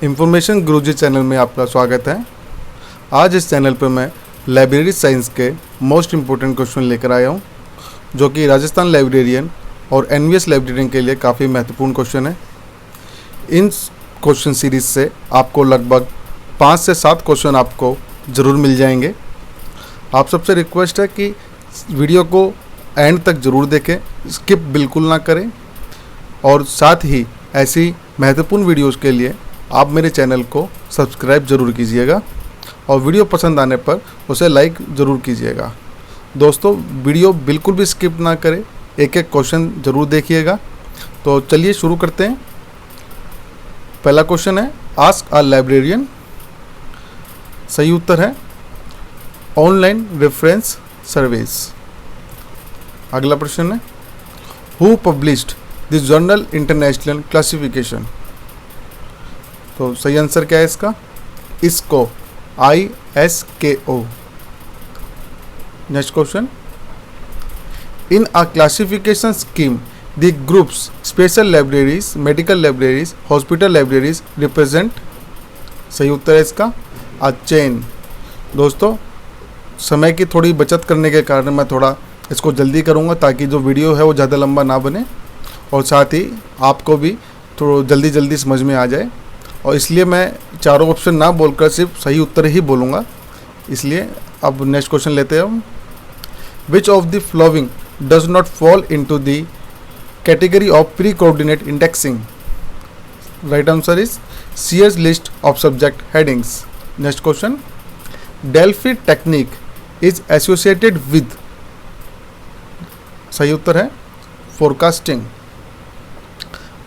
Information गुरुजी channel में आपका स्वागत है। आज इस चैनल पर मैं लाइब्रेरी साइंस के मोस्ट इम्पोर्टेंट क्वेश्चन लेकर आया हूँ, जो कि राजस्थान लाइब्रेरियन और एनवीएस लाइब्रेरियन के लिए काफ़ी महत्वपूर्ण क्वेश्चन है। इन क्वेश्चन सीरीज़ से आपको लगभग 5 से 7 क्वेश्चन आपको ज़रूर मिल जाएंगे। आप सबसे रिक्वेस्ट है कि वीडियो को एंड तक ज़रूर देखें, स्किप बिल्कुल ना करें, और साथ ही ऐसी महत्वपूर्ण वीडियोज़ के लिए आप मेरे चैनल को सब्सक्राइब ज़रूर कीजिएगा और वीडियो पसंद आने पर उसे लाइक ज़रूर कीजिएगा। दोस्तों, वीडियो बिल्कुल भी स्किप ना करें, एक एक क्वेश्चन ज़रूर देखिएगा। तो चलिए शुरू करते हैं। पहला क्वेश्चन है, आस्क अ लाइब्रेरियन। सही उत्तर है ऑनलाइन रेफरेंस सर्विस। अगला प्रश्न है, who published this journal international classification. तो सही आंसर क्या है इसका? ISKO, ISKO। Next question, in a classification scheme the groups special libraries, medical libraries, hospital libraries represent. सही उत्तर है इसका अ चेन। दोस्तों, समय की थोड़ी बचत करने के कारण मैं थोड़ा इसको जल्दी करूँगा ताकि जो वीडियो है वो ज़्यादा लंबा ना बने और साथ ही आपको भी थोड़ा जल्दी जल्दी समझ में आ जाए, और इसलिए मैं चारों ऑप्शन ना बोलकर सिर्फ सही उत्तर ही बोलूँगा। इसलिए अब नेक्स्ट क्वेश्चन लेते हैं हम। विच of the following does not fall into the category of pre coordinate indexing. Right answer is CS list of subject headings. Next question, Delphi technique is associated with. सही उत्तर है forecasting.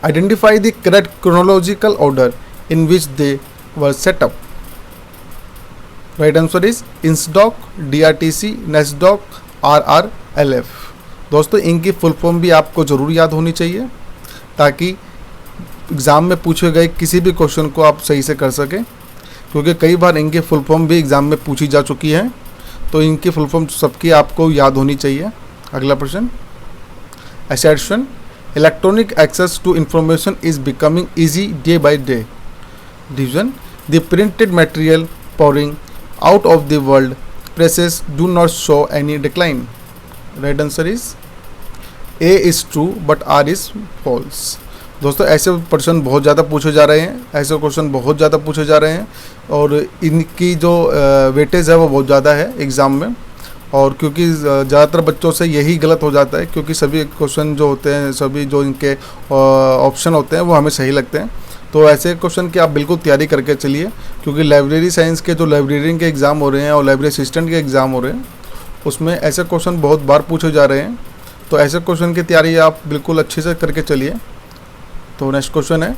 Identify the correct chronological order in which they were set up. Right answer is INSDOC, DRTC, NESDOC, RRLF। दोस्तों, इनकी full form भी आपको ज़रूर याद होनी चाहिए ताकि एग्ज़ाम में पूछे गए किसी भी क्वेश्चन को आप सही से कर सकें, क्योंकि कई बार इनकी फुल फॉर्म भी एग्ज़ाम में पूछी जा चुकी है। तो इनकी फुल फॉर्म सबकी आपको याद होनी चाहिए। अगला प्रश्न, assertion, electronic access to information is becoming easy day by day. Division, the printed material pouring out of the world presses do not show any decline. Right answer is A is true but R is false. दोस्तों, ऐसे प्रश्न बहुत ज़्यादा पूछे जा रहे हैं, ऐसे क्वेश्चन बहुत ज़्यादा पूछे जा रहे हैं और इनकी जो वेटेज है वो बहुत ज़्यादा है एग्ज़ाम में। और क्योंकि ज़्यादातर बच्चों से यही गलत हो जाता है, क्योंकि सभी क्वेश्चन जो होते हैं, सभी जो इनके ऑप्शन होते हैं वो हमें सही लगते हैं। तो ऐसे क्वेश्चन की आप बिल्कुल तैयारी करके चलिए, क्योंकि लाइब्रेरी साइंस के जो लाइब्रेरियन के एग्ज़ाम हो रहे हैं और लाइब्रेरी असिस्टेंट के एग्ज़ाम हो रहे हैं, उसमें ऐसे क्वेश्चन बहुत बार पूछे जा रहे हैं। तो ऐसे क्वेश्चन की तैयारी आप बिल्कुल अच्छे से करके चलिए। तो नेक्स्ट क्वेश्चन है,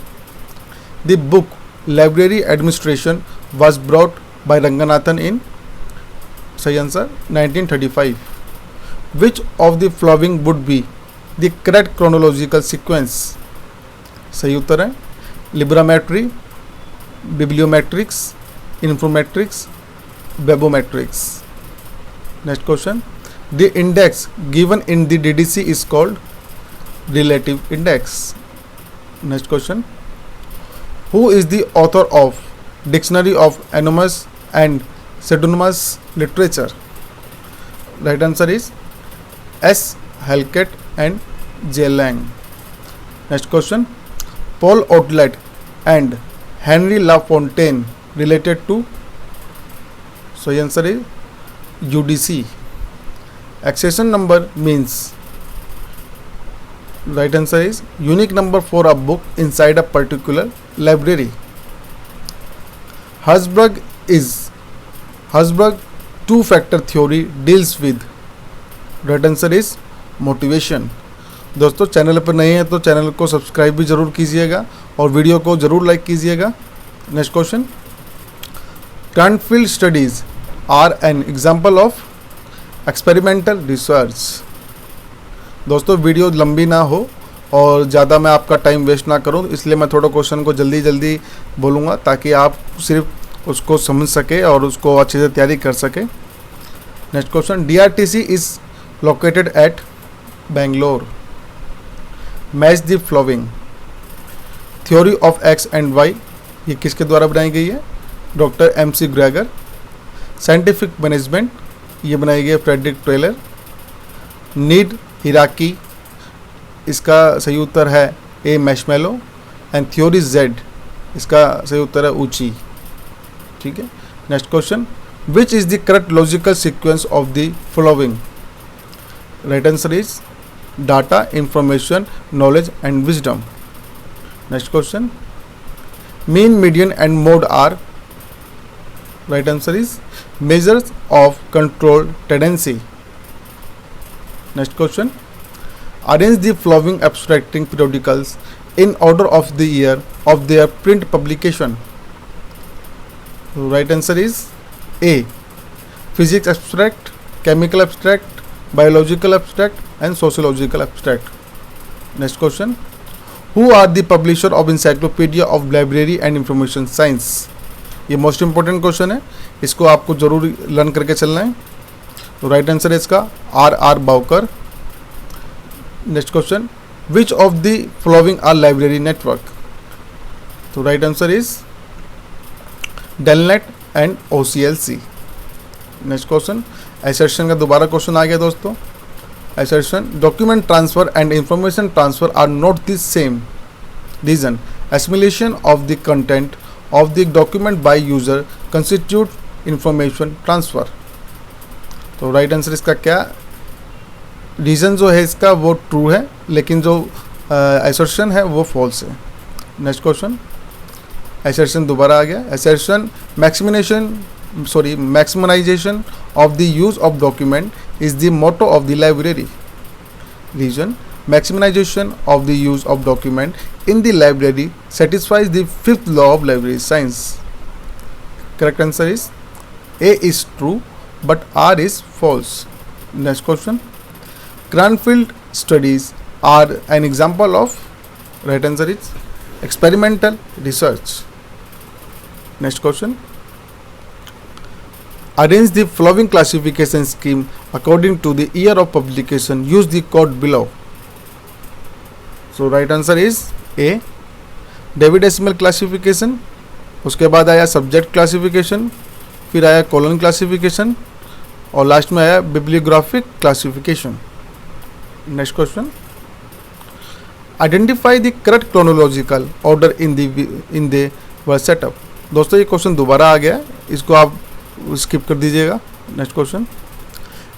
the book library administration was brought by Ranganathan in. सही answer 1935। Which of the following would be the correct chronological sequence. सही उत्तर है librametry, bibliometrics, infometrics, webometrics. Next question, the index given in the DDC is called relative index. Next question, who is the author of dictionary of anonymous and pseudonymous literature. Right answer is S. Halkett and J. Lang. Next question, Paul Outlet and Henry LaFontaine related to. So answer is UDC. Accession number means. Right answer is unique number for a book inside a particular library. Herzberg two-factor theory deals with. Right answer is motivation. दोस्तों, channel पर नए हैं तो channel को subscribe भी ज़रूर कीजिएगा और वीडियो को ज़रूर लाइक कीजिएगा। Next question, Cranfield studies are an example of experimental research. दोस्तों, वीडियो लंबी ना हो और ज़्यादा मैं आपका टाइम वेस्ट ना करूं, इसलिए मैं थोड़ा क्वेश्चन को जल्दी जल्दी बोलूँगा ताकि आप सिर्फ उसको समझ सके और उसको अच्छे से तैयारी कर सके। Next question, DRTC is located at Bangalore. Match the flowing. theory of x and y ये किसके द्वारा बनाई गई है? Doctor MC Gregor. Scientific management, ये बनाई गई है फ्रेडरिक टेलर। नीड हिराकी, इसका सही उत्तर है A marshmallow. And theory Z, इसका सही उत्तर है ऊंची। ठीक है, next question, which is the correct logical sequence of the following? Right answer is data, information, knowledge and wisdom. Next question, mean, median and mode are? Right answer is measures of control tendency. Next question, arrange the following abstracting periodicals in order of the year of their print publication. Right answer is A, physics abstract, chemical abstract, biological abstract and sociological abstract. Next question, who are the publisher of encyclopedia of library and information science? ये most important question है, इसको आपको जरूर learn करके चलना है। तो right answer है इसका R Bowker. Next question, which of the following are library network? तो right answer is DELNET and OCLC। Next question, assertion का दोबारा क्वेश्चन आ गया दोस्तों। assertion, document transfer and information transfer are not the same. Reason, assimilation of the content of the document by user constitute information transfer. तो right answer इसका क्या? Reason जो है इसका वो ट्रू है, लेकिन जो assertion है वो फॉल्स है। नेक्स्ट क्वेश्चन, assertion दोबारा आ गया। assertion, maximization of the use of document is the motto of the library. Reason, maximization of the use of document in the library satisfies the fifth law of library science. Correct answer is A is true but R is false. Next question, Cranfield studies are an example of? Right answer is experimental research. Next question, arrange the following classification scheme according to the year of publication. Use the code below. So right answer is A, David decimal classification, उसके बाद आया subject classification, फिर आया colon classification और last में आया bibliographic classification. Next question, identify the correct chronological order in the word setup. दोस्तों ये क्वेश्चन दोबारा आ गया है, इसको आप स्किप कर दीजिएगा। Next question,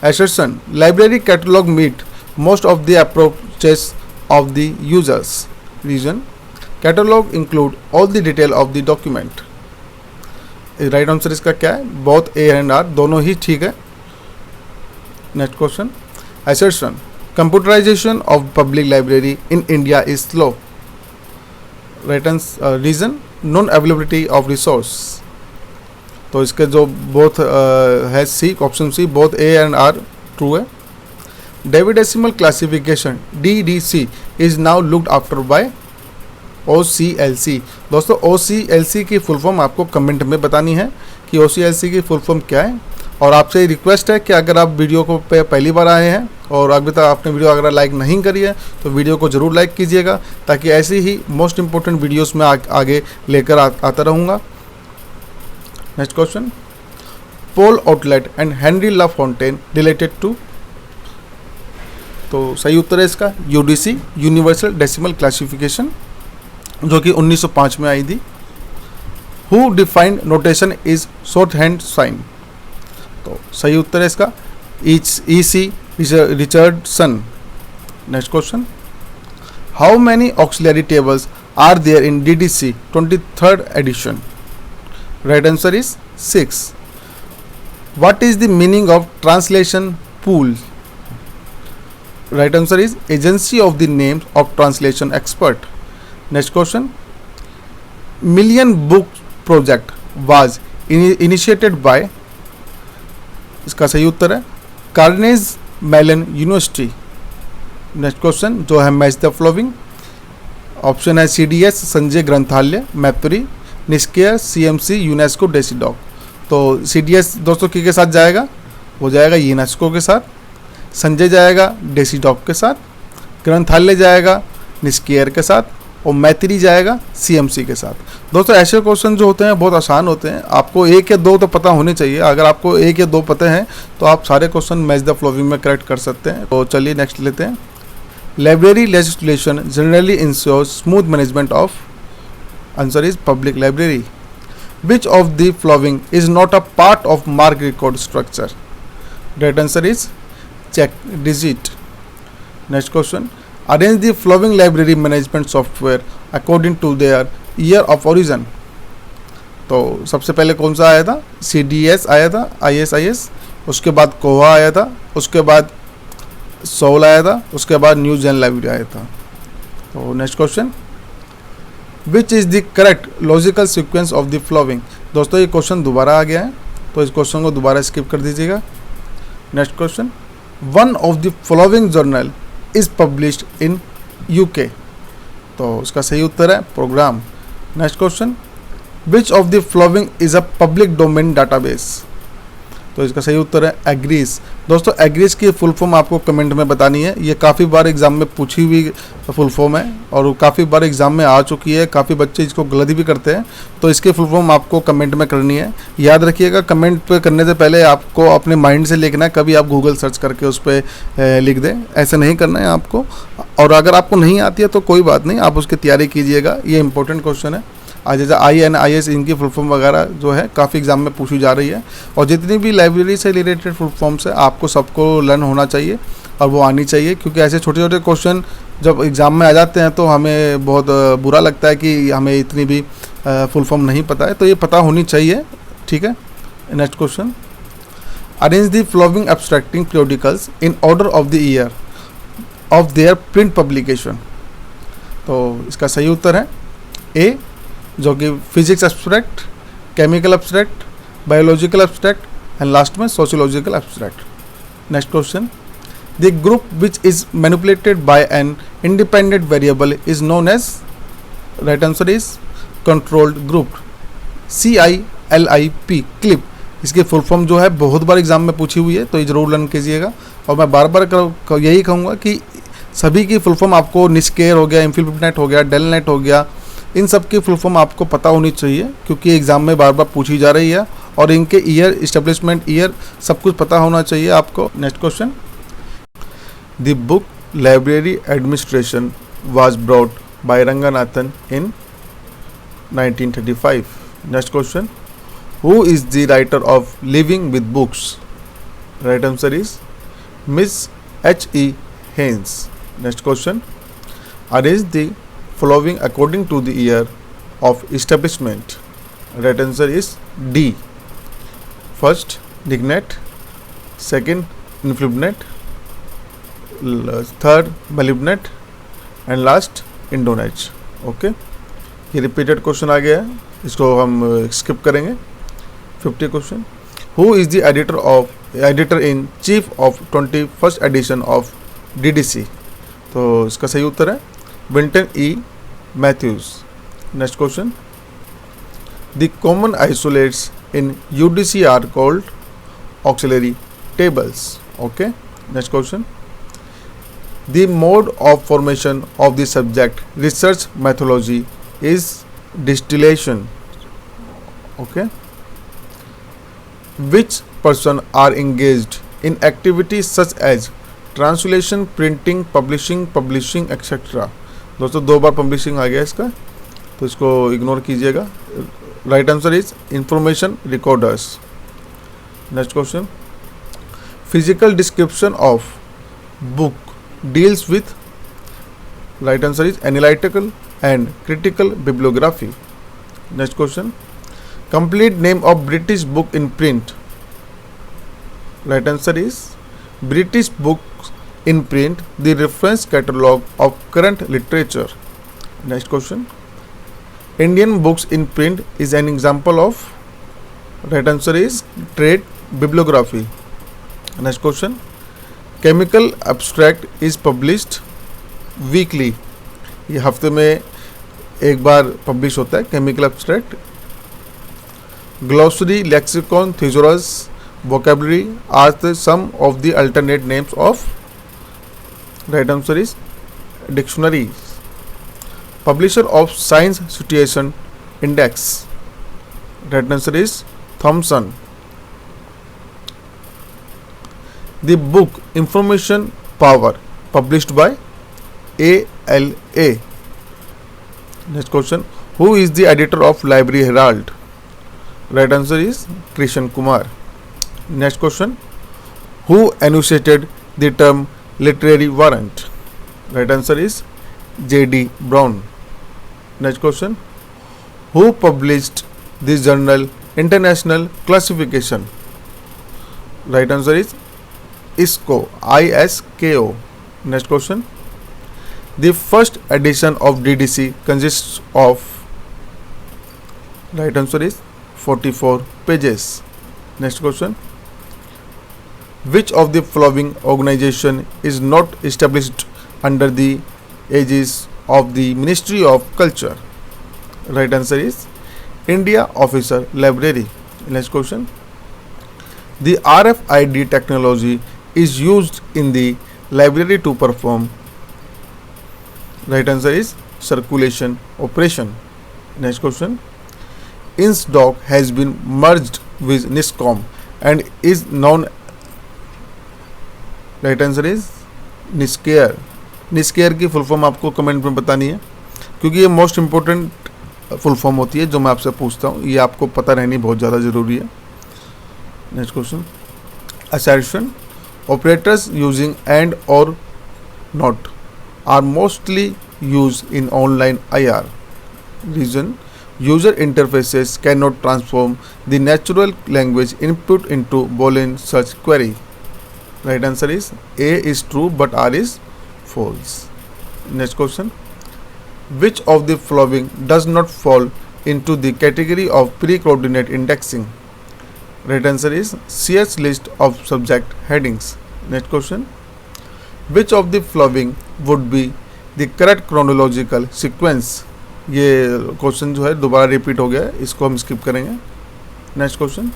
assertion, library catalog meet most of the approaches of the users. Reason, catalog include all the detail of the document. Right answer इसका क्या है? बोथ A एंड R दोनों ही ठीक है। Next question, assertion, computerization of public library in India is slow. Right answer, reason, non availability of resource. तो इसके जो बोथ है C, option C, both A and R true है। David decimal classification DDC is now looked after by OCLC। दोस्तों OCLC की full form आपको comment में बतानी है कि OCLC की फुल फॉर्म क्या है। और आपसे रिक्वेस्ट है कि अगर आप वीडियो को पे पहली बार आए हैं और अभी तक आपने वीडियो अगर लाइक नहीं करी है तो वीडियो को ज़रूर लाइक कीजिएगा, ताकि ऐसी ही मोस्ट इंपॉर्टेंट वीडियोस में आगे लेकर आता रहूँगा। Next question, Paul Otlet and Henri La Fontaine related to? तो सही उत्तर है इसका UDC, यूनिवर्सल डेसिमल क्लासिफिकेशन, जो कि 1905 में आई थी। Who defined notation is short hand sign? तो सही उत्तर है इसका EC Richardson. Next question, how many auxiliary tables are there in DDC 23rd edition? Right answer is 6। What is the meaning of translation pool? Right answer is agency of the names of translation expert. Next question, million book project was initiated by? इसका सही उत्तर है Carnegie Mellon university. Next question जो है match the following, option है CDS Sanjay ग्रंथालय मैत्री, निष्क्रिय CMC यूनेस्को डेसीडॉक। तो CDS दोस्तों के साथ जाएगा? वो जाएगा यूनेस्को के साथ, संजय जाएगा डेसीडॉक के साथ, ग्रंथालय जाएगा निष्क्रिय के साथ और मैत्री जाएगा CMC के साथ। दोस्तों ऐसे क्वेश्चन जो होते हैं बहुत आसान होते हैं, आपको एक या दो तो पता होने चाहिए। अगर आपको एक या दो पता हैं तो आप सारे क्वेश्चन मैच द फॉलोइंग में करेक्ट कर सकते हैं। तो चलिए नेक्स्ट लेते हैं। Library legislation generally insures smooth management of, answer is public library. Which of the following is not a part of MARC record structure, right answer is check digit. Next question, arrange the following library management software according to their year of origin. तो सबसे पहले कौन सा आया था, CDS आया था, ISIS, उसके बाद कोहा आया था, उसके बाद सोल आया था, उसके बाद न्यू जेन लाइब्रेरी आया था। तो next question, which is the correct logical sequence of the following. दोस्तों ये क्वेश्चन दोबारा आ गया है, तो इस क्वेश्चन को दोबारा स्किप कर दीजिएगा। Next question, one of the following journal is published in UK। तो इसका सही उत्तर है program. Next question, which of the following is a public domain database. तो इसका सही उत्तर है एग्रीस। दोस्तों एग्रीस की फुल फॉर्म आपको कमेंट में बतानी है। ये काफ़ी बार एग्जाम में पूछी हुई फुल फॉर्म है और काफ़ी बार एग्जाम में आ चुकी है, काफ़ी बच्चे इसको गलती भी करते हैं। तो इसकी फुल फॉर्म आपको कमेंट में करनी है। याद रखिएगा, कमेंट पे करने से पहले आपको अपने माइंड से लिखना है, कभी आप गूगल सर्च करके उस पर लिख दें, ऐसा नहीं करना है आपको। और अगर आपको नहीं आती है तो कोई बात नहीं, आप उसकी तैयारी कीजिएगा। ये इंपॉर्टेंट क्वेश्चन है। आज जैसे INIS इनकी फुल फॉर्म वगैरह जो है काफ़ी एग्जाम में पूछी जा रही है, और जितनी भी लाइब्रेरी से रिलेटेड फुल फॉर्म्स है आपको सबको लर्न होना चाहिए और वो आनी चाहिए, क्योंकि ऐसे छोटे छोटे क्वेश्चन जब एग्ज़ाम में आ जाते हैं तो हमें बहुत बुरा लगता है कि हमें इतनी भी फुल फॉर्म नहीं पता है। तो ये पता होनी चाहिए, ठीक है। Next question, arrange the following abstracting periodicals in order of the year of their print publication. तो इसका सही उत्तर है A, जो कि physics abstract, chemical abstract, biological abstract and last में sociological abstract. Next question, the group which is manipulated by an independent variable is known as, right answer is controlled group, CILIP, clip. इसकी full form जो है बहुत बार exam में पूछी हुई है, तो ये जरूर लर्न कीजिएगा। और मैं बार बार यही कहूँगा कि सभी की फुल फॉर्म आपको, निस्केयर हो गया, इन्फिल्नेट हो गया, डेलनेट हो गया, इन सब की फुल फॉर्म आपको पता होनी चाहिए, क्योंकि एग्ज़ाम में बार बार पूछी जा रही है। और इनके ईयर, इस्टेब्लिशमेंट ईयर, सब कुछ पता होना चाहिए आपको। Next question, the book library administration was brought by Ranganathan in 1935। Next question, who is the writer of living with books, right answer is miss H.E. Haynes। Next question, arrange the following according to the year of establishment, right answer is D, first Lignet, second Inflibnet, third Molybnet and last Indonage। Okay, ये repeated question आ गया है, इसको हम skip करेंगे। 50 question, who is the editor in chief of 21st edition of DDC। तो इसका सही उत्तर है Winton E. Matthews। Next question, the common isolates in UDC are called auxiliary tables। Okay, next question, the mode of formation of the subject research methodology is distillation। Okay, which person are engaged in activities such as translation, printing, publishing etc। दोस्तों दो बार publishing आ गया इसका, तो इसको ignore कीजिएगा। Right answer is information recorders. Next question, physical description of book deals with, right answer is analytical and critical bibliography. Next question, complete name of British book in print, right answer is British book in print, the reference catalog of current literature। Next question, Indian books in print is an example of, right answer is trade bibliography। Next question, chemical abstract is published weekly, ये हफ्ते में एक बार publish होता है chemical abstract. Glossary, lexicon, thesaurus, vocabulary are the sum of the alternate names of, right answer is dictionaries। Publisher of Science Situation Index. Right answer is Thomson. The book Information Power, published by ALA. Next question. Who is the editor of Library Herald? Right answer is Krishan Kumar. Next question. Who enunciated the term literary warrant? Right answer is J.D. Brown. Next question. Who published the journal International Classification? Right answer is ISKO. ISKO. Next question. The first edition of DDC consists of. Right answer is 44 pages. Next question. Which of the following organization is not established under the aegis of the Ministry of Culture? Right answer is India Officer Library. Next question. The RFID technology is used in the library to perform. Right answer is circulation operation. Next question. INSDOC has been merged with NISCOM and is known. Right answer is NISCAIR. NISCAIR की full form आपको comment में बतानी है, क्योंकि ये most important full form होती है जो मैं आपसे पूछता हूँ, ये आपको पता रहनी बहुत ज़्यादा ज़रूरी है. Next question. Assertion operators using and or not are mostly use in online IR. Reason user interfaces cannot transform the natural language input into Boolean search query. Right answer is A is true but R is false. Next question. Which of the following does not fall into the category of pre-coordinate indexing? Right answer is CS list of subject headings. Next question. Which of the following would be the correct chronological sequence? ये question जो है दोबारा repeat हो गया है, इसको हम skip करेंगे. Next question.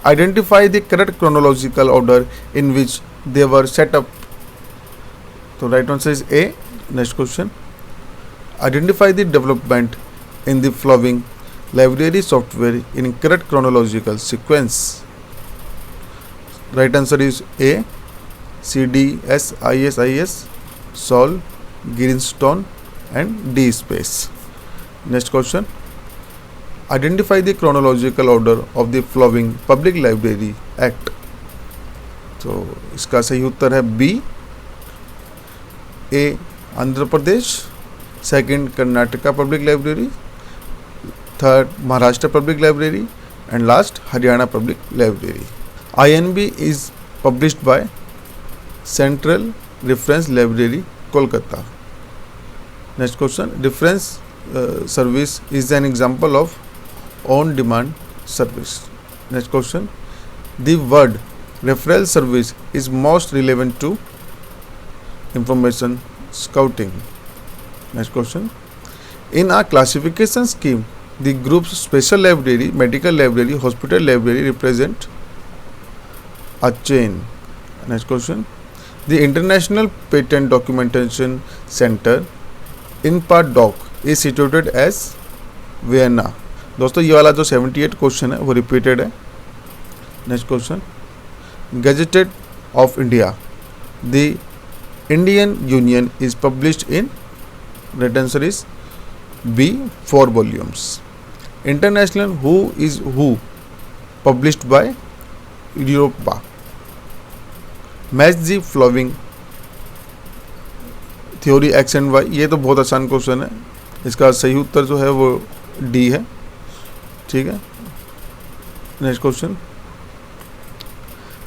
Identify the correct chronological order in which they were set up. तो right answer is A. Next question. Identify the development in the following library software in correct chronological sequence. Right answer is A. CDS, IS, Sol, Greenstone and D space. Next question. Identify the chronological order of the following Public Library Act. तो इसका सही उत्तर है B. A Andhra Pradesh, second Karnataka public library, third Maharashtra public library and last Haryana public library. INB is published by Central Reference Library, Kolkata. Next question. Reference service is an example of on-demand service. Next question. The word referral service is most relevant to information scouting. Next question. In a classification scheme, the groups special library, medical library, hospital library represent a chain. Next question. The International Patent Documentation Center INPA-DOC is situated as Vienna. दोस्तों ये वाला जो 78 question है वो repeated है. Next question. Gazetted of India. The Indian union is published in. Right answer is B. 4 volumes. International who is who published by Europa. Match the following theory X and Y. ये तो बहुत आसान question है, इसका सही उत्तर जो है वो डी है. ठीक है. Next question.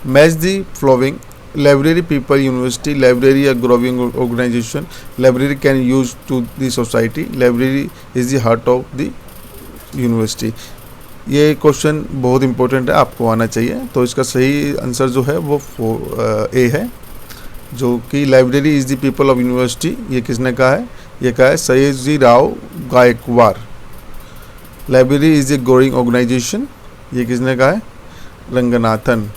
Match the following. Library people university. Library a growing organization. Library can use to the society. Library is the heart of the university. ये क्वेश्चन बहुत इंपॉर्टेंट है, आपको आना चाहिए. तो इसका सही आंसर जो है वो ए है, जो कि library is the people of university. ये किसने कहा है? ये कहा है Sayaji Rao Gaekwad. Library is a growing organization. ये किसने कहा है? Ranganathan.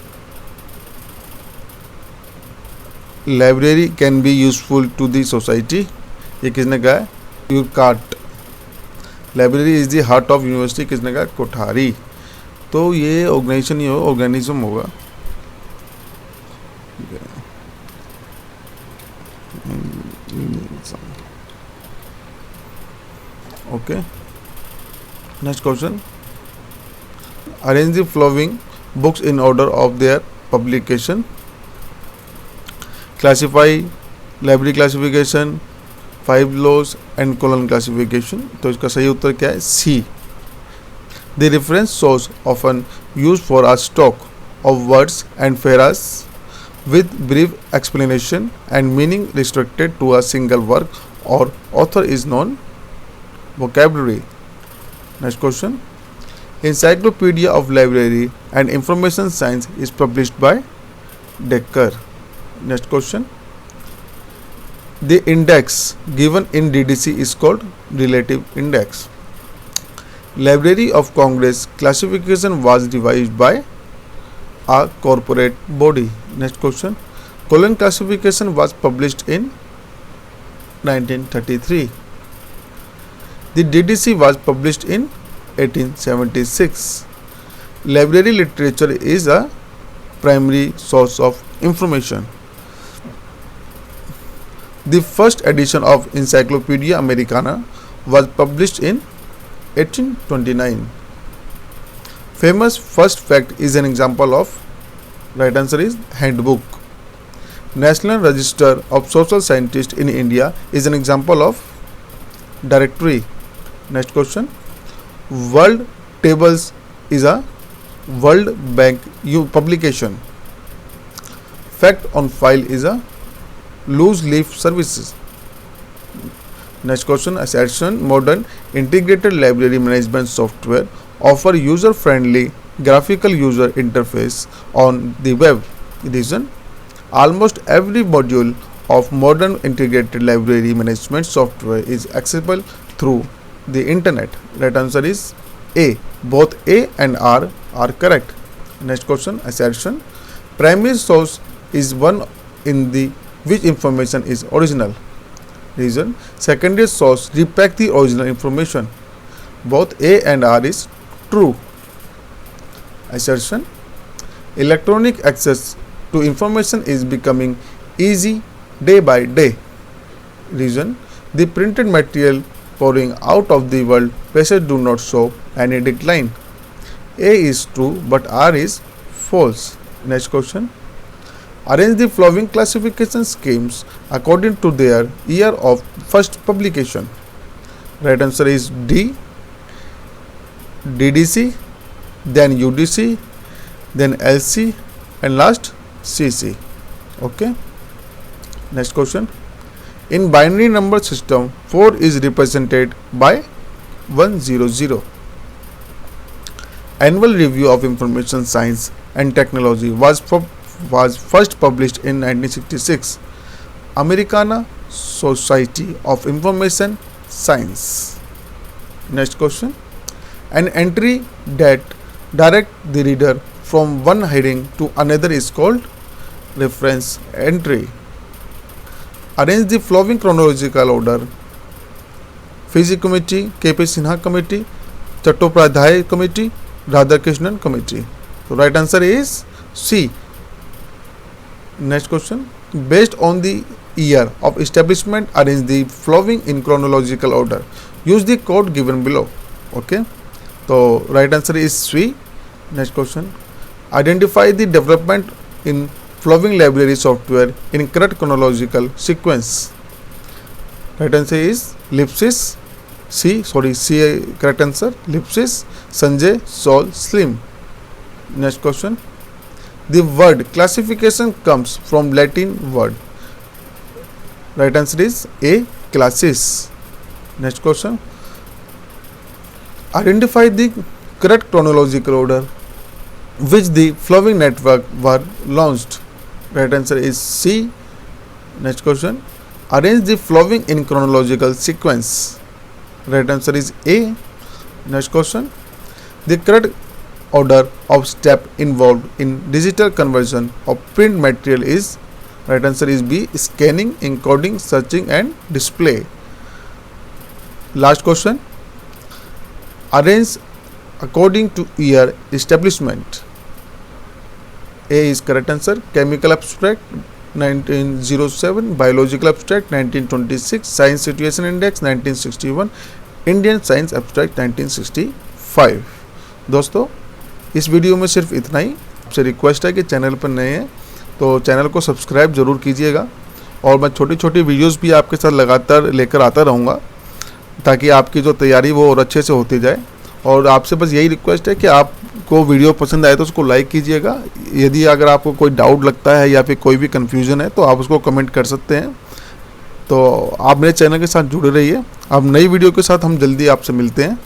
Library can be useful to the society. ये किसने कहा है? योर कार्ट। Library is the heart of university, किसने कहा? कोठारी। तो ये ऑर्गेनाइजेशन ही होगा, ऑर्गेनिज्म होगा। Okay, next question, arrange the following books in order of their publication. Classify, library classification, 5 laws and colon classification. तो इसका सही उत्तर क्या है? C. The reference source often use for a stock of words and phrase with brief explanation and meaning restricted to a single work or author is known vocabulary. Next question, Encyclopedia of Library and Information Science is published by Decker. Next question, the index given in DDC is called relative index. Library of Congress classification was devised by a corporate body. Next question, colon classification was published in 1933. The DDC was published in 1876. Library literature is a primary source of information. The first edition of Encyclopedia Americana was published in 1829. Famous first fact is an example of, right answer is handbook. National Register of Social Scientists in India is an example of directory. Next question, World Tables is a World Bank publication. Fact on File is a loose leaf services. Next question, assertion, modern integrated library management software offer user-friendly graphical user interface on the web. Reason, almost every module of modern integrated library management software is accessible through the internet. Right answer is A. Both A and R are correct. Next question, assertion, primary source is one in the which information is original. Reason, secondary source repack the original information. Both A and R is true. Assertion, electronic access to information is becoming easy day by day. Reason, the printed material pouring out of the world pressure do not show any decline. A is true but R is false. Next question, arrange the following classification schemes according to their year of first publication. Right answer is D. DDC, then UDC, then LC, and last CC. Okay. Next question, in binary number system 4 is represented by 100. Annual Review of Information Science and Technology was first published in 1966. Americana Society of Information Science. Next question, an entry that direct the reader from one heading to another is called reference entry. Arrange the following chronological order: Fiji Committee, K.P. Sinha Committee, Chattopadhyay Committee, Radhakrishnan Committee. So right answer is C. Next question, based on the year of establishment, arrange the following in chronological order. Use the code given below. Okay. So right answer is C. Next question, identify the development in following library software in correct chronological sequence. Right answer is Lipsys. C correct answer, Lipsys, Sanjay, Sol, Slim. Next question, the word classification comes from Latin word. Right answer is A. Classis. Next question, identify the correct chronological order which the following network were launched. Right answer is C. Next question, arrange the following in chronological sequence. Right answer is A. Next question, the correct order of step involved in digital conversion of print material is. Right answer is B. Scanning, encoding, searching and display. Last question, arrange according two year establishment. A is correct answer. Chemical abstract 1907, biological abstract 1926, science situation index 1961, Indian science abstract 1965. दोस्तों इस video में सिर्फ इतना ही. आपसे request है कि channel पर नए हैं तो चैनल को सब्सक्राइब ज़रूर कीजिएगा और मैं छोटी छोटी वीडियोस भी आपके साथ लगातार लेकर आता रहूँगा ताकि आपकी जो तैयारी वो और अच्छे से होती जाए. और आपसे बस यही रिक्वेस्ट है कि आपको वीडियो पसंद आए तो उसको लाइक कीजिएगा. यदि अगर आपको कोई डाउट लगता है या फिर कोई भी कन्फ्यूज़न है तो आप उसको कमेंट कर सकते हैं. तो आप मेरे चैनल के साथ जुड़े रहिए. अब नई वीडियो के साथ हम जल्दी आपसे मिलते हैं.